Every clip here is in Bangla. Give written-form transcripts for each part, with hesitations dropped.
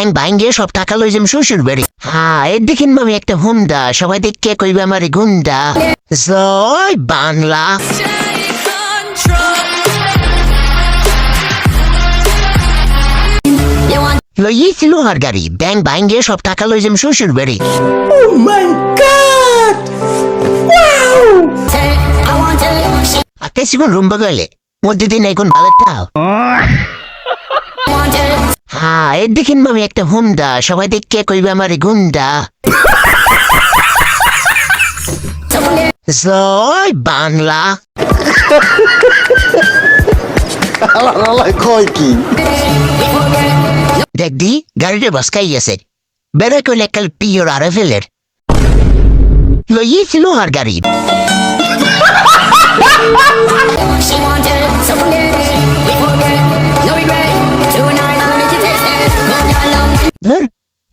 ব্যাংক ভাঙ্গে সব টাকা লই যাম শ্বশুর বাড়ি। হ্যাঁ এর দেখিন মামি একটা হুমদা, সবাই দেখে কইবে আমার গুন্ডা। জয় বাংলা। লইয়েছি লোহার গাড়ি, ব্যাংক ভাঙ্গে সব টাকা লই যাম শ্বশুর বাড়ি। আকাশিগুন রুম বগলে মধ্যে দিন এখন ভালোটাও। হ্যাঁ এর দেখিন মামি একটা হুমদা, সবাই দেখে কইবে আমার গুন্ডা। জয় বাংলা। দেখ দি গাড়িটা বসকাই গেছে, বেড়া করলে কাল পিওর আরে ফেলের লইয়েছিল আর গাড়ি।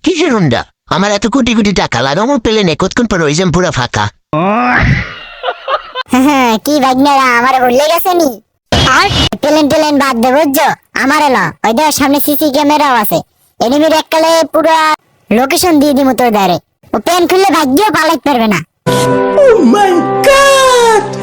কিসের হুন্ডা? আমার এত কোটি কোটি টাকা লাগামো পেলে নে, কতক্ষণ পর ওই যাম পুরা ফাঁকা। কি ভাগ্নেরা আমার ভুলে গেছে নি? প্লেন টেলেন বাদ দে বুঝছো, আমার এলো ওই দেখ সামনে সিসি ক্যামেরাও আছে, এনিমির এককালে পুরো লোকেশন দিয়ে দিমু তোর দাঁড়ে, ও প্যান খুললে ভাগ্যও পালাইতে পারবে না। Oh my god!